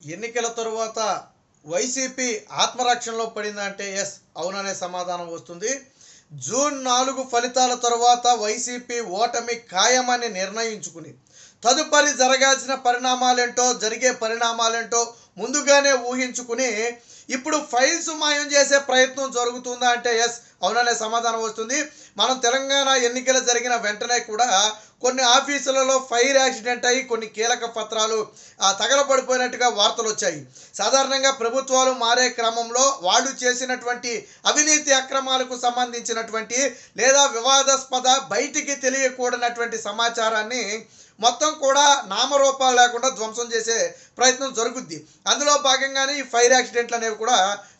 ఎన్నికల తరువాత వైసీపీ ఆత్మరక్షణలో పడిందంటే ఎస్ అవుననే సమాధానం వస్తుంది. జూన్ 4 ఫలితాల తరువాత వైసీపీ ఓటమి ఖాయమని నిర్ణయించుకుని తదుపరి జరగాల్సిన పరిణామాలేంటో జరిగే పరిణామాలేంటో ముందుగానే ఊహించుకుని ఇప్పుడు ఫైల్స్ మాయం చేసే ప్రయత్నం జరుగుతుందా అంటే ఎస్ అవుననే సమాధానం వస్తుంది. మనం తెలంగాణ ఎన్నికలు జరిగిన వెంటనే కూడా కొన్ని ఆఫీసులలో ఫైర్ యాక్సిడెంట్ అయ్యి కొన్ని కీలక పత్రాలు తగలబడిపోయినట్టుగా వార్తలు వచ్చాయి. సాధారణంగా ప్రభుత్వాలు మారే క్రమంలో వాళ్ళు చేసినటువంటి అవినీతి అక్రమాలకు సంబంధించినటువంటి లేదా వివాదాస్పద బయటికి తెలియకూడనటువంటి సమాచారాన్ని మొత్తం కూడా నామరూపాలు లేకుండా ధ్వంసం చేసే ప్రయత్నం జరుగుద్ది. అందులో భాగంగానే ఈ ఫైర్ యాక్సిడెంట్లు అనేవి కూడా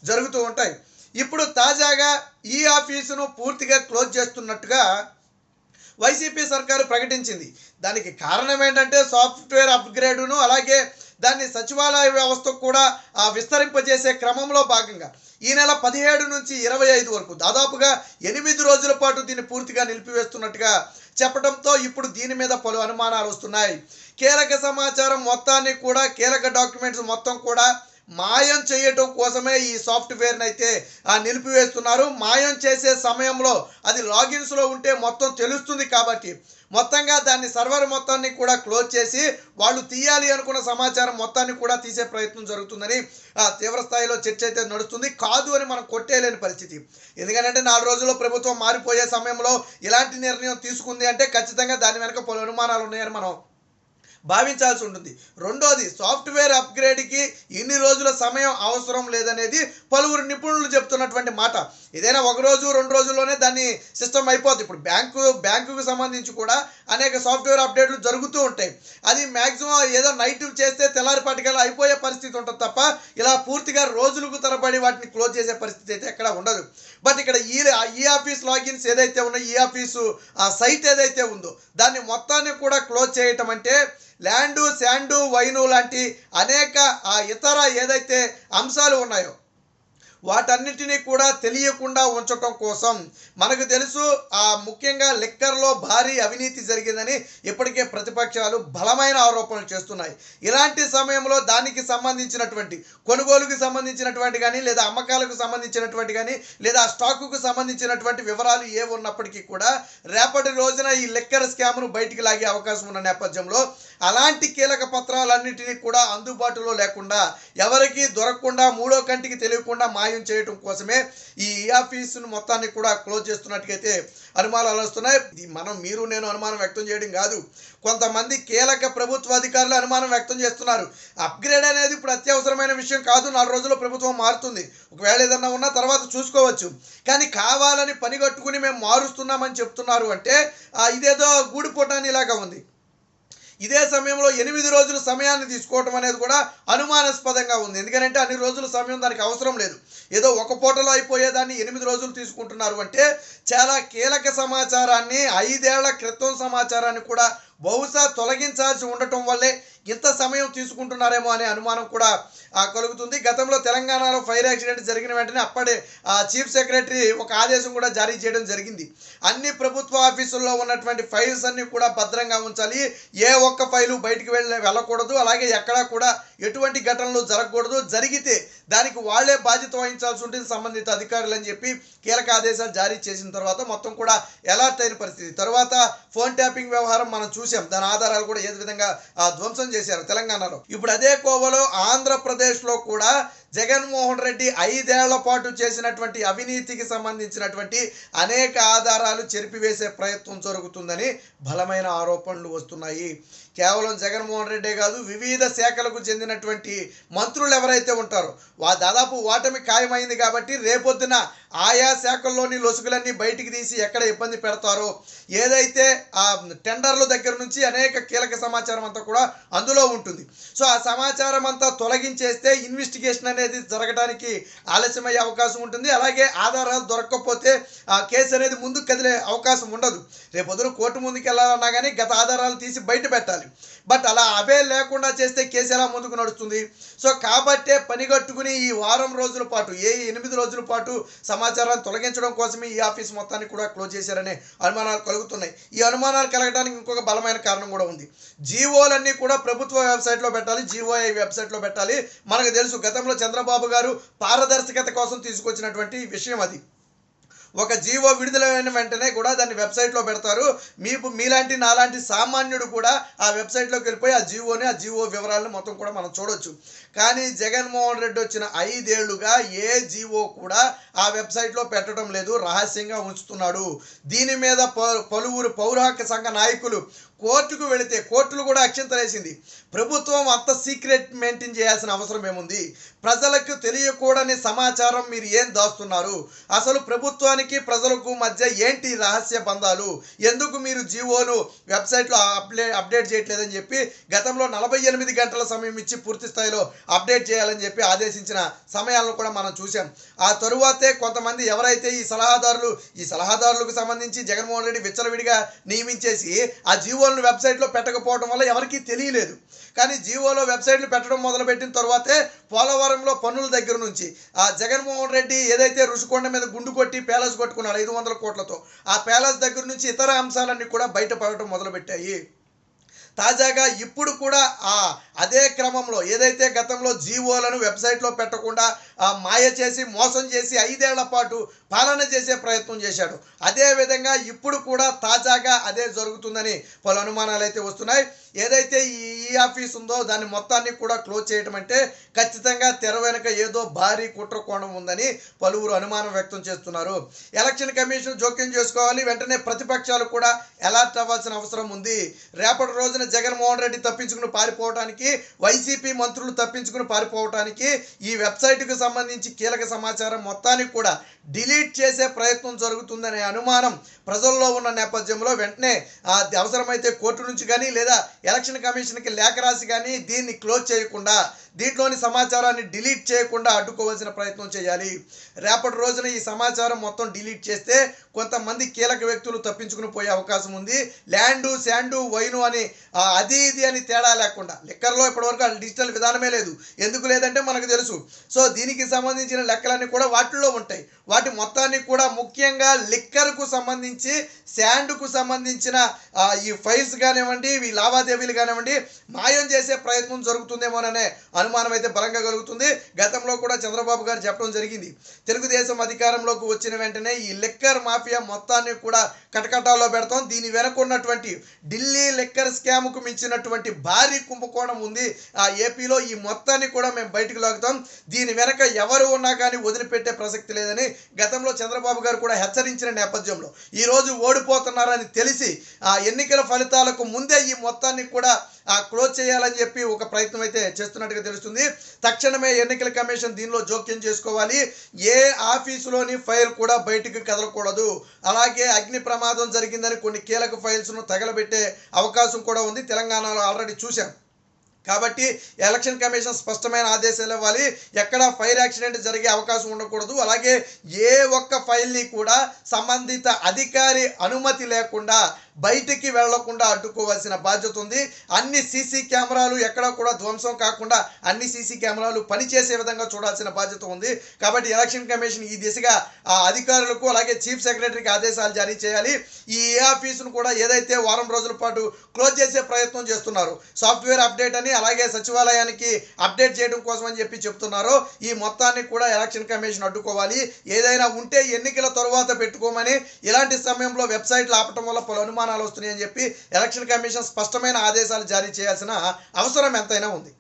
జరుగుతూ ఉంటాయి. ఇప్పుడు తాజాగా ఈ ఆఫీసును పూర్తిగా క్లోజ్ చేస్తున్నట్టుగా వైసీపీ సర్కారు ప్రకటించింది. దానికి కారణం ఏంటంటే సాఫ్ట్వేర్ అప్గ్రేడును అలాగే దాన్ని సచివాలయ వ్యవస్థకు కూడా విస్తరింపజేసే క్రమంలో భాగంగా ఈ నెల 17 నుంచి 25 వరకు దాదాపుగా 8 రోజుల పాటు దీన్ని పూర్తిగా నిలిపివేస్తున్నట్టుగా చెప్పడంతో ఇప్పుడు దీని మీద పలు అనుమానాలు వస్తున్నాయి. కీలక సమాచారం మొత్తాన్ని కూడా కీలక డాక్యుమెంట్స్ మొత్తం కూడా మాయం చేయటం కోసమే ఈ సాఫ్ట్వేర్ని అయితే నిలిపివేస్తున్నారు. మాయం చేసే సమయంలో అది లాగిన్స్లో ఉంటే మొత్తం తెలుస్తుంది కాబట్టి మొత్తంగా దాన్ని సర్వర్ మొత్తాన్ని కూడా క్లోజ్ చేసి వాళ్ళు తీయాలి అనుకున్న సమాచారం మొత్తాన్ని కూడా తీసే ప్రయత్నం జరుగుతుందని తీవ్ర స్థాయిలో చర్చ అయితే నడుస్తుంది. కాదు అని మనం కొట్టేయలేని పరిస్థితి. ఎందుకంటే 4 రోజుల్లో ప్రభుత్వం మారిపోయే సమయంలో ఇలాంటి నిర్ణయం తీసుకుంది అంటే ఖచ్చితంగా దాని వెనక పలు అనుమానాలు ఉన్నాయని మనం భావించాల్సి ఉంటుంది. రెండోది, సాఫ్ట్వేర్ అప్గ్రేడ్కి ఇన్ని రోజుల సమయం అవసరం లేదనేది పలువురు నిపుణులు చెప్తున్నటువంటి మాట. ఏదైనా 1 రోజు 2 రోజుల్లోనే దాన్ని సిస్టమ్ అయిపోతుంది. ఇప్పుడు బ్యాంకుకు సంబంధించి కూడా అనేక సాఫ్ట్వేర్ అప్డేట్లు జరుగుతూ ఉంటాయి. అది మ్యాక్సిమం ఏదో నైట్ చేస్తే తెల్లారిపాటికల్లా అయిపోయే పరిస్థితి ఉంటుంది తప్ప ఇలా పూర్తిగా రోజులకు తరబడి వాటిని క్లోజ్ చేసే పరిస్థితి అయితే ఎక్కడ ఉండదు. బట్ ఇక్కడ ఈ ఆఫీస్ లాగిన్స్ ఏదైతే ఉన్నాయో ఈ ఆఫీసు సైట్ ఏదైతే ఉందో దాన్ని మొత్తాన్ని కూడా క్లోజ్ చేయటం అంటే ల్యాండు శాండు వైను లాంటి అనేక ఇతర ఏదైతే అంశాలు ఉన్నాయో వాటన్నిటినీ కూడా తెలియకుండా ఉంచటం కోసం మనకు తెలుసు ముఖ్యంగా లిక్కర్లో భారీ అవినీతి జరిగిందని ఇప్పటికే ప్రతిపక్షాలు బలమైన ఆరోపణలు చేస్తున్నాయి. ఇలాంటి సమయంలో దానికి సంబంధించినటువంటి కొనుగోలుకు సంబంధించినటువంటి కానీ లేదా అమ్మకాలకు సంబంధించినటువంటి కానీ లేదా స్టాకుకు సంబంధించినటువంటి వివరాలు ఏ ఉన్నప్పటికీ కూడా రేపటి రోజున ఈ లిక్కర్ స్కామ్ను బయటికి లాగే అవకాశం ఉన్న నేపథ్యంలో అలాంటి కీలక పత్రాలన్నింటినీ కూడా అందుబాటులో లేకుండా ఎవరికి దొరకకుండా మూడో కంటికి తెలియకుండా మాయం చేయడం కోసమే ఈ ఆఫీసును మొత్తాన్ని కూడా క్లోజ్ చేస్తున్నట్టుగైతే అనుమానాలు వస్తున్నాయి. మీరు నేను అనుమానం వ్యక్తం చేయడం కాదు, కొంతమంది కీలక ప్రభుత్వ అధికారులు అనుమానం వ్యక్తం చేస్తున్నారు. అప్గ్రేడ్ అనేది ఇప్పుడు అత్యవసరమైన విషయం కాదు. 4 రోజుల్లో ప్రభుత్వం మారుతుంది. ఒకవేళ ఏదన్నా ఉన్నా తర్వాత చూసుకోవచ్చు. కానీ కావాలని పనిగట్టుకుని మేము మారుస్తున్నామని చెప్తున్నారు అంటే ఇదేదో గూడిపోటాన్ని ఇలాగా ఉంది. ఇదే సమయంలో 8 రోజుల సమయాన్ని తీసుకోవటం అనేది కూడా అనుమానాస్పదంగా ఉంది. ఎందుకంటే అన్ని రోజుల సమయం దానికి అవసరం లేదు. ఏదో ఒక పూటలో అయిపోయేదాన్ని 8 రోజులు తీసుకుంటున్నారు అంటే చాలా కీలక సమాచారాన్ని 5 ఏళ్ల క్రితం సమాచారాన్ని కూడా బహుశా తొలగించాల్సి ఉండటం వల్లే ఇంత సమయం తీసుకుంటున్నారేమో అనే అనుమానం కూడా కలుగుతుంది. గతంలో తెలంగాణలో ఫైర్ యాక్సిడెంట్ జరిగిన వెంటనే అప్పటి చీఫ్ సెక్రటరీ ఒక ఆదేశం కూడా జారీ చేయడం జరిగింది. అన్ని ప్రభుత్వ ఆఫీసుల్లో ఉన్నటువంటి ఫైల్స్ అన్ని కూడా భద్రంగా ఉంచాలి, ఏ ఒక్క ఫైలు బయటికి వెళ్ళకూడదు, అలాగే ఎక్కడా కూడా ఎటువంటి ఘటనలు జరగకూడదు, జరిగితే దానికి వాళ్లే బాధ్యత వహించాల్సి ఉంటుంది సంబంధిత అధికారులు అని చెప్పి కీలక ఆదేశాలు జారీ చేసిన తర్వాత మొత్తం కూడా అలర్ట్ అయిన పరిస్థితి. తర్వాత ఫోన్ ట్యాపింగ్ వ్యవహారం మనం చూసాం. దాని ఆధారాలు కూడా ఏ విధంగా ధ్వంసం చేశారు తెలంగాణలో. ఇప్పుడు అదే కోవలో ఆంధ్రప్రదేశ్లో కూడా జగన్మోహన్ రెడ్డి 5 ఏళ్ల పాటు చేసినటువంటి అవినీతికి సంబంధించినటువంటి అనేక ఆధారాలు చెరిపివేసే ప్రయత్నం జరుగుతుందని బలమైన ఆరోపణలు వస్తున్నాయి. కేవలం జగన్మోహన్ రెడ్డే కాదు, వివిధ శాఖలకు చెందినటువంటి మంత్రులు ఎవరైతే ఉంటారో దాదాపు ఓటమి ఖాయమైంది కాబట్టి రేపొద్దున ఆయా శాఖల్లోని లొసుగులన్నీ బయటికి తీసి ఎక్కడ ఇబ్బంది పెడతారో ఏదైతే టెండర్ల దగ్గర నుంచి అనేక కీలక సమాచారం అంతా కూడా అందులో ఉంటుంది. సో ఆ సమాచారం అంతా తొలగించేస్తే ఇన్వెస్టిగేషన్ అనేది జరగడానికి ఆలస్యమయ్యే అవకాశం ఉంటుంది. అలాగే ఆధారాలు దొరకకపోతే కేసు అనేది ముందుకు కదిలే అవకాశం ఉండదు. రేపొద్దున కోర్టు ముందుకు వెళ్ళాలన్నా కానీ గత ఆధారాలు తీసి బయట పెట్టాలి. బట్ అలా అవే లేకుండా చేస్తే కేసు ఎలా ముందుకు నడుస్తుంది? సో కాబట్టే పనిగట్టుకుని ఈ వారం రోజుల పాటు 8 రోజుల పాటు సమాచారాన్ని తొలగించడం కోసమే ఈ ఆఫీస్ మొత్తాన్ని కూడా క్లోజ్ చేశారనే అనుమానాలు కలుగుతున్నాయి. ఈ అనుమానాలు కలగడానికి ఇంకొక బలమైన కారణం కూడా ఉంది. జీవోలన్నీ కూడా ప్రభుత్వ వెబ్సైట్లో పెట్టాలి, జీఓఐ వెబ్సైట్లో పెట్టాలి. మనకు తెలుసు గతంలో చంద్రబాబు గారు పారదర్శకత కోసం తీసుకొచ్చినటువంటి విషయం అది. ఒక జీవో విడుదలైన వెంటనే కూడా దాన్ని వెబ్సైట్లో పెడతారు. మీలాంటి నాలాంటి సామాన్యుడు కూడా ఆ వెబ్సైట్లోకి వెళ్ళిపోయి ఆ జీవో వివరాలను మొత్తం కూడా మనం చూడొచ్చు. కానీ జగన్మోహన్ రెడ్డి వచ్చిన 5 ఏళ్లుగా ఏ జీవో కూడా ఆ వెబ్సైట్లో పెట్టడం లేదు, రహస్యంగా ఉంచుతున్నాడు. దీని మీద పలువురు పౌర హక్కు సంఘ నాయకులు కోర్టుకు వెళితే కోర్టులు కూడా అక్షంతలేసింది. ప్రభుత్వం అంత సీక్రెట్ మెయింటైన్ చేయాల్సిన అవసరం ఏముంది? ప్రజలకు తెలియకూడని సమాచారం మీరు ఏం దాస్తున్నారు? అసలు ప్రభుత్వానికి ప్రజలకు మధ్య ఏంటి రహస్య బంధాలు? ఎందుకు మీరు జీవోను వెబ్సైట్లో అప్డేట్ చేయట్లేదని చెప్పి గతంలో 48 గంటల సమయం ఇచ్చి పూర్తి స్థాయిలో అప్డేట్ చేయాలని చెప్పి ఆదేశించిన సమయాలను కూడా మనం చూసాం. ఆ తరువాతే కొంతమంది ఎవరైతే ఈ సలహాదారులకు సంబంధించి జగన్మోహన్ రెడ్డి విచ్చలవిడిగా నియమించేసి ఆ జీవోలను వెబ్సైట్లో పెట్టకపోవడం వల్ల ఎవరికీ తెలియలేదు. కానీ జీవోలో వెబ్సైట్లు పెట్టడం మొదలుపెట్టిన తర్వాతే పోలవరంలో పన్నుల దగ్గర నుంచి ఆ జగన్మోహన్ రెడ్డి ఏదైతే రుషికొండ మీద గుండు కొట్టి ప్యాలెస్ కొట్టుకున్నాడు 500 కోట్లతో, ఆ ప్యాలెస్ దగ్గర నుంచి ఇతర అంశాలన్నీ కూడా బయటపడటం మొదలుపెట్టాయి. తాజాగా ఇప్పుడు కూడా అదే క్రమంలో ఏదైతే గతంలో జీవోలను వెబ్సైట్లో పెట్టకుండా మాయ చేసి మోసం చేసి 5 ఏళ్ల పాటు పాలన చేసే ప్రయత్నం చేశాడు. అదేవిధంగా ఇప్పుడు కూడా తాజాగా అదే జరుగుతుందని పలు అనుమానాలు అయితే వస్తున్నాయి. ఏదైతే ఈ ఆఫీస్ ఉందో దాన్ని మొత్తాన్ని కూడా క్లోజ్ చేయడం అంటే ఖచ్చితంగా తెర వెనుక ఏదో భారీ కుట్ర కోణం ఉందని పలువురు అనుమానం వ్యక్తం చేస్తున్నారు. ఎలక్షన్ కమిషన్ జోక్యం చేసుకోవాలి, వెంటనే ప్రతిపక్షాలు కూడా అలర్ట్ అవ్వాల్సిన అవసరం ఉంది. రేపటి రోజున జగన్మోహన్ రెడ్డి తప్పించుకుని పారిపోవడానికి, వైసీపీ మంత్రులు తప్పించుకుని పారిపోవడానికి ఈ వెబ్సైట్కు సంబంధించి కీలక సమాచారం మొత్తానికి కూడా డిలీట్ చేసే ప్రయత్నం జరుగుతుందనే అనుమానం ప్రజల్లో ఉన్న నేపథ్యంలో వెంటనే అవసరమైతే కోర్టు నుంచి కానీ లేదా ఎలక్షన్ కమిషన్కి లేఖ రాసి కానీ దీన్ని క్లోజ్ చేయకుండా, దీంట్లోని సమాచారాన్ని డిలీట్ చేయకుండా అడ్డుకోవాల్సిన ప్రయత్నం చేయాలి. రేపటి రోజున ఈ సమాచారం మొత్తం డిలీట్ చేస్తే కొంతమంది కీలక వ్యక్తులు తప్పించుకుని పోయే అవకాశం ఉంది. ల్యాండు శాండు వైను అని అది ఇది అని తేడా లేకుండా లిక్కర్లో ఇప్పటివరకు డిజిటల్ విధానమే లేదు. ఎందుకు లేదంటే మనకు తెలుసు. సో దీనికి సంబంధించిన లెక్కలన్నీ కూడా వాటిల్లో ఉంటాయి. వాటి మొత్తాన్ని కూడా ముఖ్యంగా లిక్కర్కు సంబంధించి, శాండ్కు సంబంధించిన ఈ ఫైల్స్ కానివ్వండి, ఈ లావాదేవీలు కానివ్వండి మాయం చేసే ప్రయత్నం జరుగుతుందేమోననే అనుమానం అయితే బలంగా కలుగుతుంది. గతంలో కూడా చంద్రబాబు గారు చెప్పడం జరిగింది, తెలుగుదేశం అధికారంలోకి వచ్చిన వెంటనే ఈ లిక్కర్ మాఫియా మొత్తాన్ని కూడా కటకటాల్లో పెడతాం, దీని వెనక ఉన్నటువంటి ఢిల్లీ లిక్కర్ స్కామ్కు మించినటువంటి భారీ కుంభకోణం ఉంది ఏపీలో, ఈ మొత్తాన్ని కూడా మేము బయటకు లాగుతాం, దీని వెనక ఎవరు ఉన్నా కానీ వదిలిపెట్టే ప్రసక్తి లేదని గతంలో చంద్రబాబు గారు కూడా హెచ్చరించిన నేపథ్యంలో ఈరోజు ఓడిపోతున్నారని తెలిసి ఎన్నికల ఫలితాలకు ముందే ఈ మొత్తాన్ని కూడా క్లోజ్ చేయాలని చెప్పి ఒక ప్రయత్నం అయితే చేస్తున్నట్టుగా తెలుస్తుంది. తక్షణమే ఎన్నికల కమిషన్ దీనిలో జోక్యం చేసుకోవాలి. ఏ ఆఫీసులోని ఫైల్ కూడా బయటికి కదలకూడదు. అలాగే అగ్ని ప్రమాదం జరిగిందని కొన్ని కీలక ఫైల్స్ను తగలబెట్టే అవకాశం కూడా ఉంది. తెలంగాణలో ఆల్రెడీ చూశాం. కాబట్టి ఎలక్షన్ కమిషన్ స్పష్టమైన ఆదేశాలు ఇవ్వాలి. ఎక్కడ ఫైర్ యాక్సిడెంట్ జరిగే అవకాశం ఉండకూడదు. అలాగే ఏ ఒక్క ఫైల్ని కూడా సంబంధిత అధికారి అనుమతి లేకుండా బయటికి వెళ్లకుండా అడ్డుకోవాల్సిన బాధ్యత ఉంది. అన్ని సీసీ కెమెరాలు ఎక్కడా కూడా ధ్వంసం కాకుండా అన్ని సీసీ కెమెరాలు పనిచేసే విధంగా చూడాల్సిన బాధ్యత ఉంది. కాబట్టి ఎలక్షన్ కమిషన్ ఈ దిశగా అధికారులకు అలాగే చీఫ్ సెక్రటరీకి ఆదేశాలు జారీ చేయాలి. ఈ ఆఫీసును కూడా ఏదైతే వారం రోజుల పాటు క్లోజ్ చేసే ప్రయత్నం చేస్తున్నారు, సాఫ్ట్వేర్ అప్డేట్ అని అలాగే సచివాలయానికి అప్డేట్ చేయడం కోసం అని చెప్పి చెప్తున్నారో ఈ మొత్తాన్ని కూడా ఎలక్షన్ కమిషన్ అడ్డుకోవాలి. ఏదైనా ఉంటే ఎన్నికల తరువాత పెట్టుకోమని, ఇలాంటి సమయంలో వెబ్సైట్లు ఆపటం వల్ల పలు అనుమానాలు వస్తున్నాయని చెప్పి ఎలక్షన్ కమిషన్ స్పష్టమైన ఆదేశాలు జారీ చేయాల్సిన అవసరం ఎంతైనా ఉంది.